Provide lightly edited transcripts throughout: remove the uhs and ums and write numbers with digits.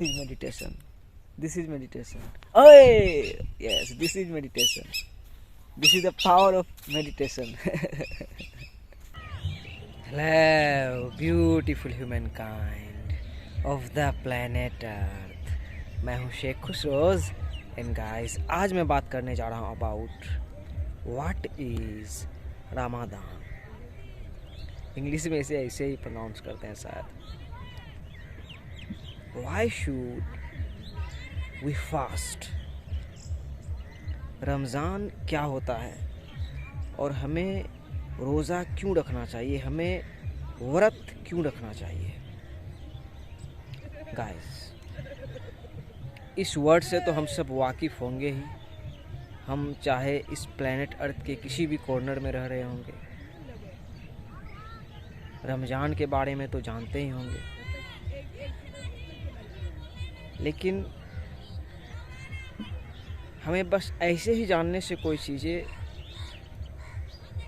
is meditation. This is meditation. Oh, yes, this is meditation. This is the power of meditation. Hello, beautiful humankind of the planet Earth. मैं हूँ Sheikh खुशरोज and guys, आज मैं बात करने जा रहा हूँ about what is Ramadan. English में इसे ऐसे ही प्रोनाउंस करते हैं शायद। Why should we fast? Ramzan क्या होता है और हमें रोज़ा क्यों रखना चाहिए, हमें व्रत क्यों रखना चाहिए। गाइस, इस वर्ड से तो हम सब वाकिफ़ होंगे ही। हम चाहे इस प्लेनेट अर्थ के किसी भी कॉर्नर में रह रहे होंगे, रमज़ान के बारे में तो जानते ही होंगे। लेकिन हमें बस ऐसे ही जानने से कोई चीज़ें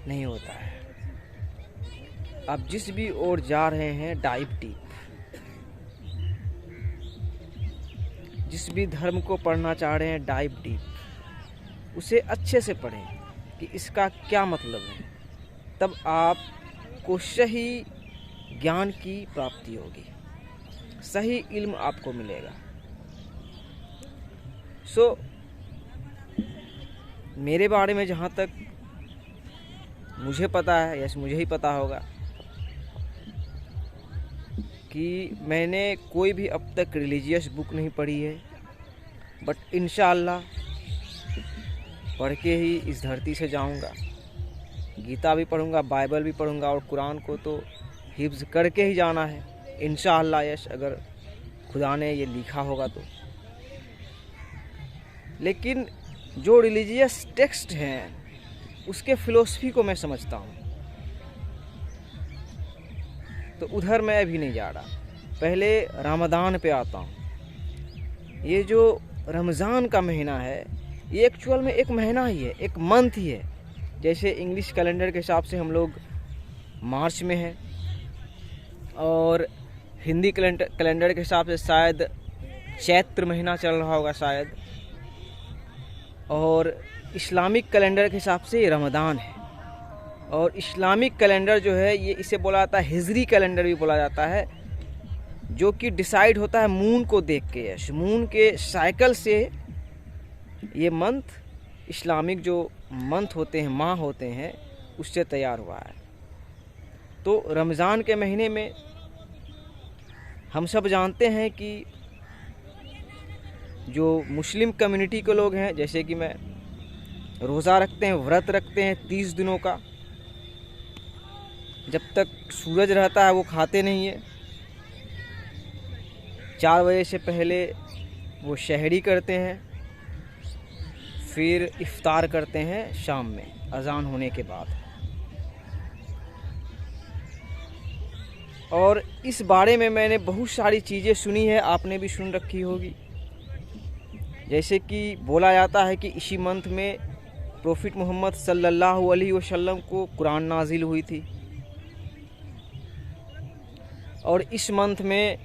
नहीं होता है। आप जिस भी ओर जा रहे हैं, डाइव डीप। जिस भी धर्म को पढ़ना चाह रहे हैं, डाइव डीप। उसे अच्छे से पढ़ें कि इसका क्या मतलब है, तब आपको सही ज्ञान की प्राप्ति होगी, सही इल्म आपको मिलेगा। मेरे बारे में जहाँ तक मुझे पता है, यस मुझे ही पता होगा कि मैंने कोई भी अब तक रिलीजियस बुक नहीं पढ़ी है, बट इंशाअल्लाह पढ़ के ही इस धरती से जाऊंगा। गीता भी पढ़ूंगा, बाइबल भी पढ़ूंगा और कुरान को तो हिफ्ज़ करके ही जाना है इंशाअल्लाह, यस अगर खुदा ने ये लिखा होगा तो। लेकिन जो रिलीजियस टेक्स्ट हैं उसके फ़िलोसफी को मैं समझता हूँ, तो उधर मैं अभी नहीं जा रहा। पहले रमज़ान पे आता हूँ। ये जो रमज़ान का महीना है, ये एक्चुअल में एक महीना ही है, एक मंथ ही है। जैसे इंग्लिश कैलेंडर के हिसाब से हम लोग मार्च में हैं और हिंदी कैलेंडर के हिसाब से शायद चैत्र महीना चल रहा होगा शायद, और इस्लामिक कैलेंडर के हिसाब से ये रमज़ान है। और इस्लामिक कैलेंडर जो है, ये इसे बोला जाता है हिजरी कैलेंडर भी बोला जाता है, जो कि डिसाइड होता है मून को देख के। यस, मून के साइकिल से ये मंथ, इस्लामिक जो मंथ होते हैं, माह होते हैं, उससे तैयार हुआ है। तो रमज़ान के महीने में हम सब जानते हैं कि जो मुस्लिम कम्युनिटी के लोग हैं, जैसे कि मैं, रोज़ा रखते हैं, व्रत रखते हैं 30 दिनों का। जब तक सूरज रहता है वो खाते नहीं है। 4 बजे से पहले वो शहरी करते हैं, फिर इफ्तार करते हैं शाम में अज़ान होने के बाद। और इस बारे में मैंने बहुत सारी चीज़ें सुनी है, आपने भी सुन रखी होगी। जैसे कि बोला जाता है कि इसी मंथ में प्रॉफिट मोहम्मद सल्लल्लाहु अलैहि वसल्लम को कुरान नाजिल हुई थी, और इस मंथ में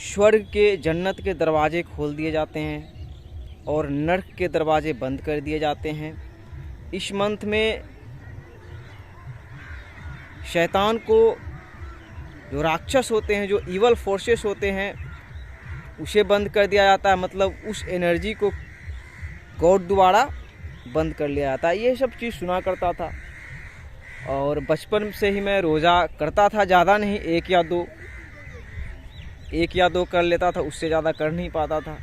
स्वर्ग के, जन्नत के दरवाजे खोल दिए जाते हैं और नर्क के दरवाजे बंद कर दिए जाते हैं। इस मंथ में शैतान को, जो राक्षस होते हैं, जो इवल फोर्सेस होते हैं, उसे बंद कर दिया जाता है। मतलब उस एनर्जी को गॉड द्वारा बंद कर लिया जाता है। ये सब चीज़ सुना करता था और बचपन से ही मैं रोज़ा करता था। ज़्यादा नहीं, एक या दो कर लेता था, उससे ज़्यादा कर नहीं पाता था।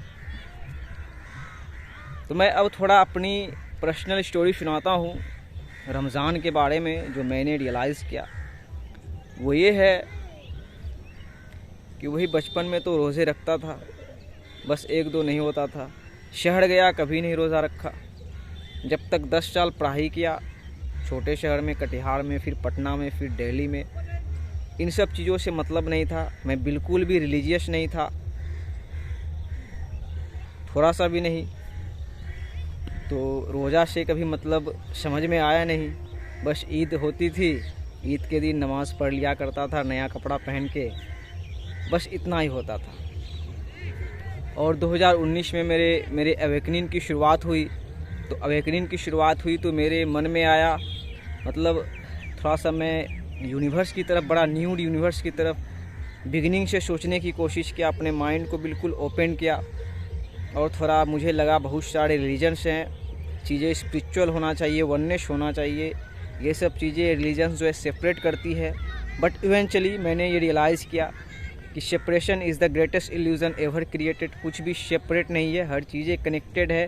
तो मैं अब थोड़ा अपनी पर्सनल स्टोरी सुनाता हूँ रमज़ान के बारे में। जो मैंने रियलाइज़ किया वो ये है कि वही बचपन में तो रोज़े रखता था, बस 1-2 नहीं होता था। शहर गया, कभी नहीं रोज़ा रखा। जब तक 10 साल पढ़ाई किया, छोटे शहर में, कटिहार में, फिर पटना में, फिर दिल्ली में, इन सब चीज़ों से मतलब नहीं था। मैं बिल्कुल भी रिलीजियस नहीं था, थोड़ा सा भी नहीं। तो रोज़ा से कभी मतलब समझ में आया नहीं। बस ईद होती थी, ईद के दिन नमाज़ पढ़ लिया करता था, नया कपड़ा पहन के बस इतना ही होता था। और 2019 में मेरे अवेकनिंग की शुरुआत हुई। तो अवेकनिंग की शुरुआत हुई तो मेरे मन में आया, मतलब थोड़ा सा मैं यूनिवर्स की तरफ, बड़ा न्यू यूनिवर्स की तरफ बिगिनिंग से सोचने की कोशिश किया, अपने माइंड को बिल्कुल ओपन किया। और थोड़ा मुझे लगा बहुत सारे रिलीजन्स हैं, चीज़ें स्पिरिचुअल होना चाहिए, वननेस होना चाहिए, ये सब चीज़ें रिलीजन्स जो है सेपरेट करती है। बट इवेंचुअली मैंने ये रियलाइज़ किया कि separation is the greatest illusion ever created. कुछ भी सेपरेट नहीं है, हर चीज़ें कनेक्टेड है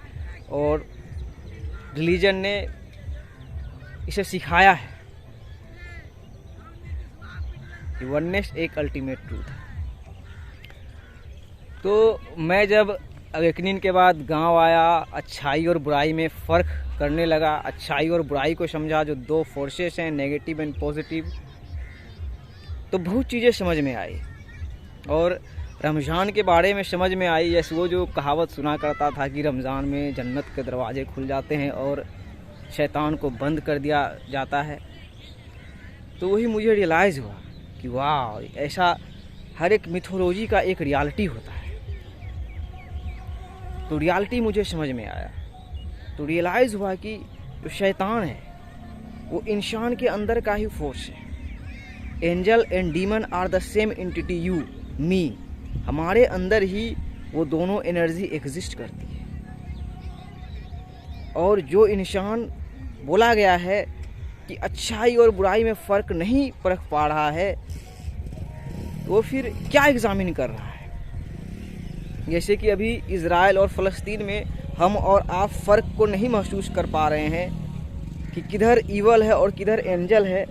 और रिलीजन ने इसे सिखाया है कि वननेस एक अल्टीमेट ट्रूथ है। तो मैं जब अवेकनिंग के बाद गांव आया, अच्छाई और बुराई में फ़र्क करने लगा, अच्छाई और बुराई को समझा, जो दो फोर्सेस हैं, नेगेटिव एंड पॉजिटिव, तो बहुत चीज़ें समझ में आई। और रमज़ान के बारे में समझ में आई, जैसे वो जो कहावत सुना करता था कि रमज़ान में जन्नत के दरवाजे खुल जाते हैं और शैतान को बंद कर दिया जाता है। तो वही मुझे रियलाइज़ हुआ कि वाह, ऐसा हर एक मिथोलॉजी का एक रियलिटी होता है। तो रियलिटी मुझे समझ में आया। तो रियलाइज़ हुआ कि जो शैतान है वो इंसान के अंदर का ही फोर्स है। Angel and demon are the same entity, you me, हमारे अंदर ही वो दोनों एनर्जी एग्जिस्ट करती है। और जो इंसान बोला गया है कि अच्छाई और बुराई में फ़र्क नहीं परख पा रहा है, वो फिर क्या एग्जामिन कर रहा है। जैसे कि अभी इज़राइल और फ़लस्तीन में हम और आप फ़र्क को नहीं महसूस कर पा रहे हैं कि किधर ईवल है और किधर एंजल है।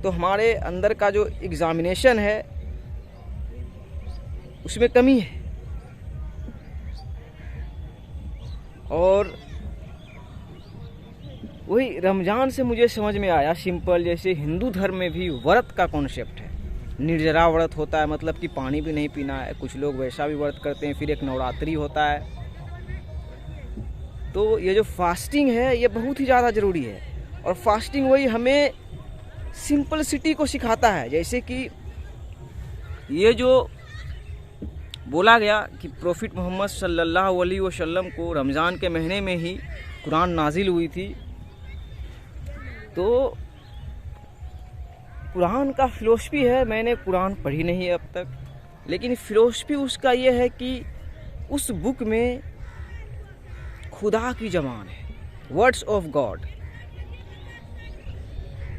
तो हमारे अंदर का जो एग्जामिनेशन है उसमें कमी है। और वही रमज़ान से मुझे समझ में आया सिंपल, जैसे हिंदू धर्म में भी व्रत का कॉन्सेप्ट है। निर्जरा व्रत होता है, मतलब कि पानी भी नहीं पीना है। कुछ लोग वैसा भी व्रत करते हैं। फिर एक नवरात्रि होता है। तो ये जो फास्टिंग है ये बहुत ही ज़्यादा ज़रूरी है। और फास्टिंग वही हमें सिंपलिसिटी को सिखाता है। जैसे कि ये जो बोला गया कि प्रॉफिट मोहम्मद सल्लल्लाहु अलैहि वसल्लम को रमज़ान के महीने में ही कुरान नाजिल हुई थी। तो कुरान का फ़िलोसफी है, मैंने कुरान पढ़ी नहीं है अब तक, लेकिन फ़िलोसफी उसका ये है कि उस बुक में खुदा की ज़बान है, वर्ड्स ऑफ गॉड।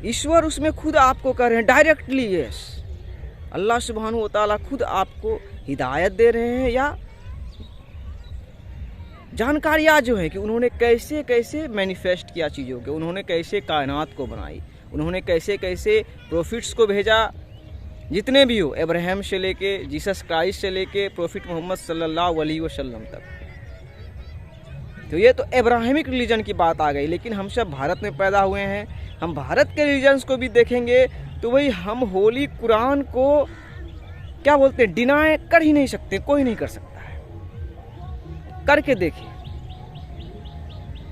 ईश्वर उसमें खुद आपको कह रहे हैं डायरेक्टली, यस, अल्लाह सुब्हानहू व तआला खुद आपको हिदायत दे रहे हैं, या जानकारियाँ जो है कि उन्होंने कैसे कैसे मैनिफेस्ट किया चीज़ों के, उन्होंने कैसे कायनात को बनाई, उन्होंने कैसे कैसे प्रॉफिट्स को भेजा, जितने भी हो, अब्राहम से लेके जीसस क्राइस्ट से लेके प्रॉफिट मोहम्मद सल्लल्लाहु अलैहि वसल्लम तक। तो ये तो अब्राहमिक रिलीजन की बात आ गई। लेकिन हम सब भारत में पैदा हुए हैं, हम भारत के रिलीजन्स को भी देखेंगे तो वही हम होली कुरान को क्या बोलते हैं, डिनाई कर ही नहीं सकते, कोई नहीं कर सकता है। करके देखिए,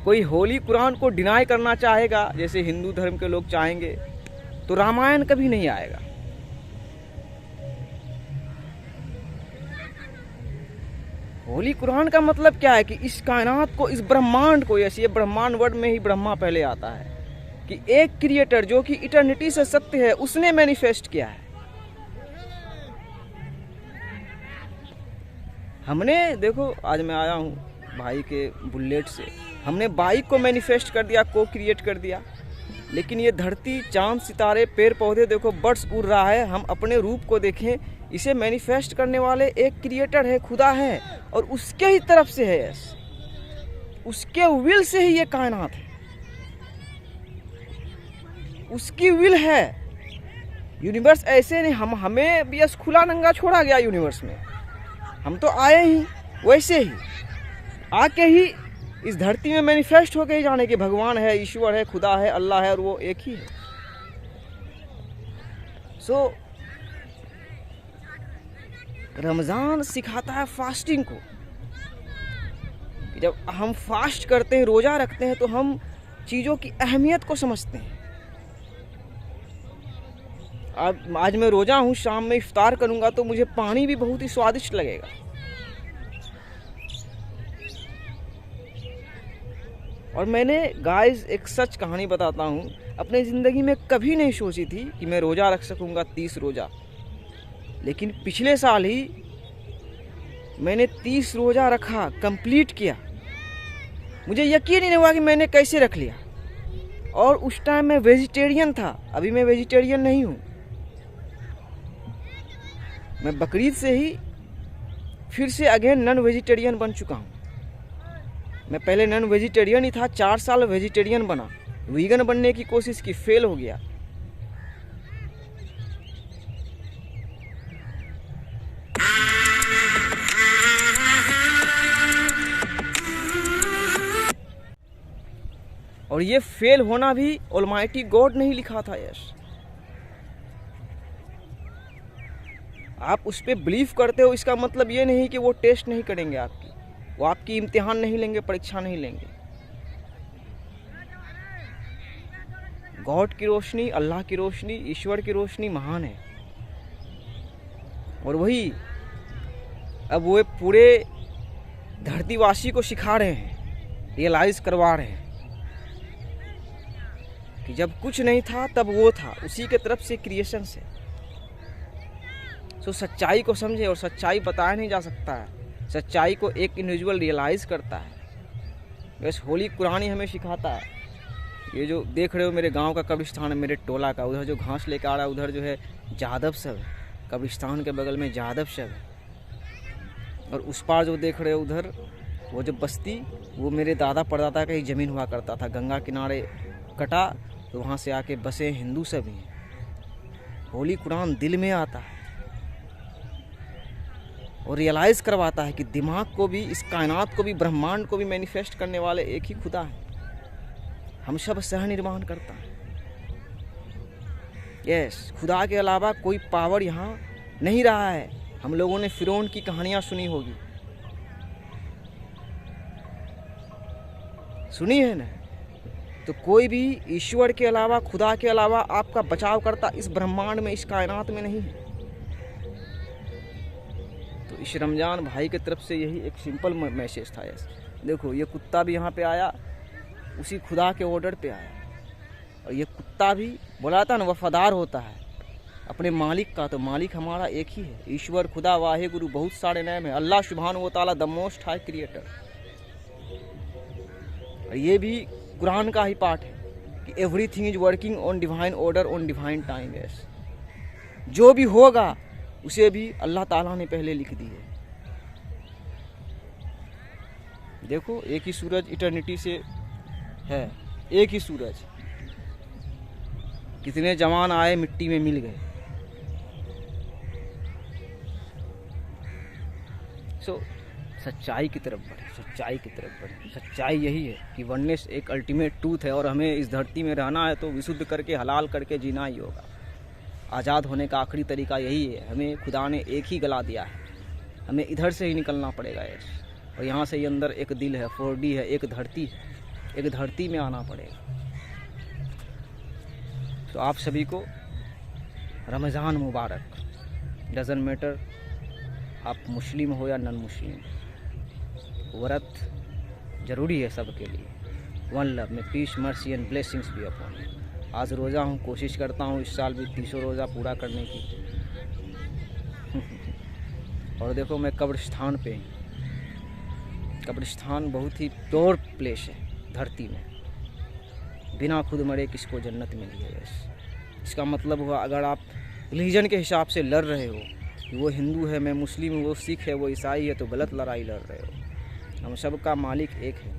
कोई होली कुरान को डिनाई करना चाहेगा जैसे हिंदू धर्म के लोग चाहेंगे तो रामायण कभी नहीं आएगा। होली कुरान का मतलब क्या है कि इस कायनात को, इस ब्रह्मांड को, ऐसे ये ब्रह्मांड वर्ड में ही ब्रह्मा पहले आता है, कि एक क्रिएटर जो कि इटर्निटी से सत्य है उसने मैनिफेस्ट किया है। हमने देखो, आज मैं आया हूँ भाई के बुलेट से, हमने बाइक को मैनिफेस्ट कर दिया, को क्रिएट कर दिया। लेकिन ये धरती, चांद, सितारे, पेड़ पौधे देखो, बर्ड्स उड़ रहा है, हम अपने रूप को देखें, इसे मैनिफेस्ट करने वाले एक क्रिएटर है, खुदा है, और उसके ही तरफ से है, उसके विल से ही ये कायनात है, उसकी विल है। यूनिवर्स ऐसे नहीं, हमें भी खुला नंगा छोड़ा गया यूनिवर्स में, हम तो आए ही वैसे ही, आके ही इस धरती में मैनिफेस्ट होके ही जाने कि भगवान है, ईश्वर है, खुदा है, अल्लाह है, और वो एक ही है। सो रमज़ान सिखाता है फास्टिंग को। जब हम फास्ट करते हैं, रोज़ा रखते हैं, तो हम चीज़ों की अहमियत को समझते हैं। अब आज मैं रोज़ा हूँ, शाम में इफ्तार करूँगा तो मुझे पानी भी बहुत ही स्वादिष्ट लगेगा। और मैंने गाइस एक सच कहानी बताता हूँ, अपनी ज़िंदगी में कभी नहीं सोची थी कि मैं रोज़ा रख सकूँगा 30 रोज़ा, लेकिन पिछले साल ही मैंने 30 रोज़ा रखा, कंप्लीट किया। मुझे यकीन ही नहीं हुआ कि मैंने कैसे रख लिया। और उस टाइम मैं वेजिटेरियन था, अभी मैं वेजिटेरियन नहीं हूँ। मैं बकरीद से ही फिर से अगेन नॉन वेजिटेरियन बन चुका हूँ। मैं पहले नॉन वेजिटेरियन ही था, 4 साल वेजिटेरियन बना, वीगन बनने की कोशिश की, फेल हो गया। और ये फेल होना भी ऑलमाइटी गॉड ने ही लिखा था। यस, आप उस पर बिलीव करते हो, इसका मतलब ये नहीं कि वो टेस्ट नहीं करेंगे आपकी, वो आपकी इम्तिहान नहीं लेंगे, परीक्षा नहीं लेंगे। गॉड की रोशनी, अल्लाह की रोशनी, ईश्वर की रोशनी महान है। और वही अब वो पूरे धरतीवासी को सिखा रहे हैं, रियलाइज करवा रहे हैं कि जब कुछ नहीं था तब वो था, उसी के तरफ से क्रिएशन से। तो सच्चाई को समझे, और सच्चाई बताया नहीं जा सकता है, सच्चाई को एक इंडिविजुअल रियलाइज करता है। बस होली कुरान ही हमें सिखाता है। ये जो देख रहे हो मेरे गांव का कब्रिस्तान है, मेरे टोला का, उधर जो घास लेकर आ रहा है उधर जो है जादव सब है, कब्रिस्तान के बगल में जादव सब है। और उस पार जो देख रहे हो उधर वो जो बस्ती, वो मेरे दादा परदादा का ही ज़मीन हुआ करता था, गंगा किनारे कटा तो वहाँ से आके बसे हिंदू सब ही हैं। होली कुरान दिल में आता है और रियलाइज़ करवाता है कि दिमाग को भी, इस कायनात को भी, ब्रह्मांड को भी मैनिफेस्ट करने वाले एक ही खुदा है। हम सब सह निर्माण करता है। यस, खुदा के अलावा कोई पावर यहाँ नहीं रहा है। हम लोगों ने फिरौन की कहानियाँ सुनी होगी, सुनी है ना? तो कोई भी ईश्वर के अलावा, खुदा के अलावा आपका बचाव करता इस ब्रह्मांड में, इस कायनात में नहीं है। तो इस रमज़ान भाई की तरफ से यही एक सिंपल मैसेज था। यस, देखो ये कुत्ता भी यहाँ पे आया, उसी खुदा के ऑर्डर पे आया। और ये कुत्ता भी बोला था ना, वफादार होता है अपने मालिक का। तो मालिक हमारा एक ही है, ईश्वर, खुदा, वाहे गुरु, बहुत सारे नाम है। अल्लाह सुब्हान व तआला द मोस्ट हाई क्रिएटर। और ये भी कुरान का ही पार्ट है कि everything is working on divine order on divine time. Yes, जो भी होगा उसे भी अल्लाह ताला ने पहले लिख दी है। देखो एक ही सूरज इटर्निटी से है, एक ही सूरज, कितने जवान आए मिट्टी में मिल गए। सो सच्चाई की तरफ बढ़े, सच्चाई की तरफ बढ़े। सच्चाई यही है कि वननेस एक अल्टीमेट ट्रूथ है, और हमें इस धरती में रहना है तो विशुद्ध करके, हलाल करके जीना ही होगा। आज़ाद होने का आखिरी तरीका यही है। हमें खुदा ने एक ही गला दिया है, हमें इधर से ही निकलना पड़ेगा। और यहाँ से ही अंदर एक दिल है, 4D है, एक धरती है, एक धरती में आना पड़ेगा। तो आप सभी को रमज़ान मुबारक। डज़न मैटर आप मुस्लिम हो या नॉन मुस्लिम, व्रत ज़रूरी है सबके लिए। वन लव में पीस, मर्सी एंड ब्लेसिंग्स भी अपॉन। आज रोज़ा हूँ, कोशिश करता हूँ इस साल भी 30 रोज़ा पूरा करने की। और देखो मैं कब्रिस्तान पे, कब्रिस्तान बहुत ही प्योर प्लेस है धरती में। बिना खुद मरे किसको जन्नत मिली है। इसका मतलब हुआ, अगर आप रिलीजन के हिसाब से लड़ रहे हो कि वो हिंदू है, मैं मुस्लिम हूँ, वो सिख है, वो ईसाई है, तो गलत लड़ाई लड़ रहे हो। हम सब का मालिक एक है।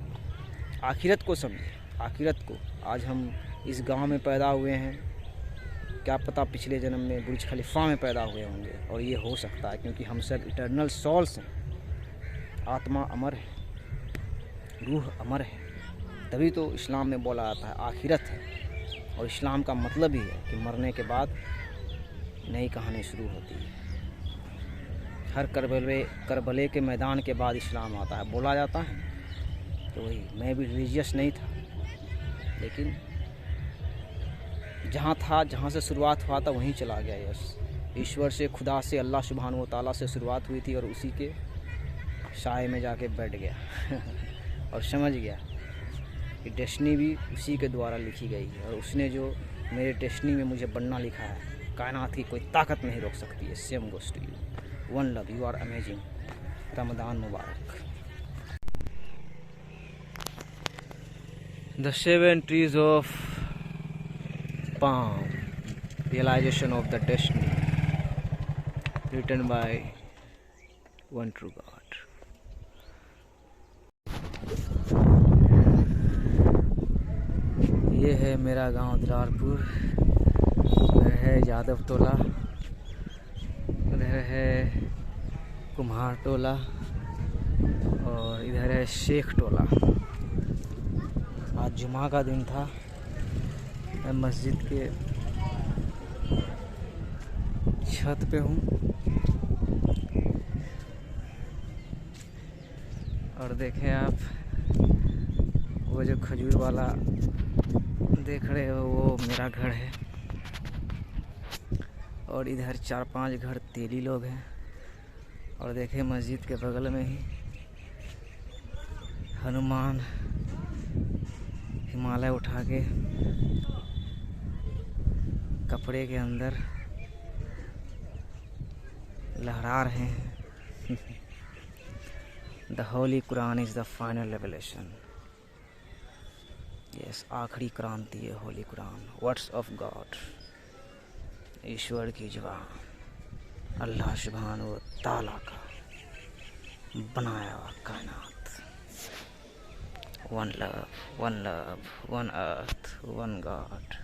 आखिरत को समझे, आखिरत को। आज हम इस गांव में पैदा हुए हैं, क्या पता पिछले जन्म में बुर्ज खलीफा में पैदा हुए होंगे। और ये हो सकता है क्योंकि हम सब इटर्नल सोल्स हैं। आत्मा अमर है, रूह अमर है। तभी तो इस्लाम में बोला जाता है आखिरत है। और इस्लाम का मतलब ही है कि मरने के बाद नई कहानी शुरू होती है। हर करबले के मैदान के बाद इस्लाम आता है, बोला जाता है। तो वही, मैं भी रिलीजियस नहीं था, लेकिन जहाँ था, जहाँ से शुरुआत हुआ था वहीं चला गया। यस, ईश्वर से, खुदा से, अल्लाह सुब्हानहू व तआला से शुरुआत हुई थी और उसी के साए में जाके बैठ गया और समझ गया कि डेस्टिनी भी उसी के द्वारा लिखी गई है और उसने जो मेरे डेस्टिनी में मुझे बनना लिखा है, कायनात की कोई ताकत नहीं रोक सकती है। Same goes to you, one love, you are amazing. Ramzan मुबारक। The 7 trees of palm, realization of the destiny, written by one true God. ये है मेरा गांव दिलारपुर, उधर है यादव टोला, उधर है कुम्हार टोला और इधर है शेख टोला। आज जुमा का दिन था। मैं मस्जिद के छत पे हूँ और देखें आप, वो जो खजूर वाला देख रहे हो वो मेरा घर है और इधर 4-5 घर तेली लोग हैं। और देखें मस्जिद के बगल में ही हनुमान हिमालय उठा के कपड़े के अंदर लहरा रहे हैं। The holy Quran is the final revelation. Yes, आखिरी क्रांति है holy Quran, words of God, ईश्वर की जुबान, अल्लाह सुब्हानहू व तआला का बनाया हुआ कायनात। One love, one earth, one God.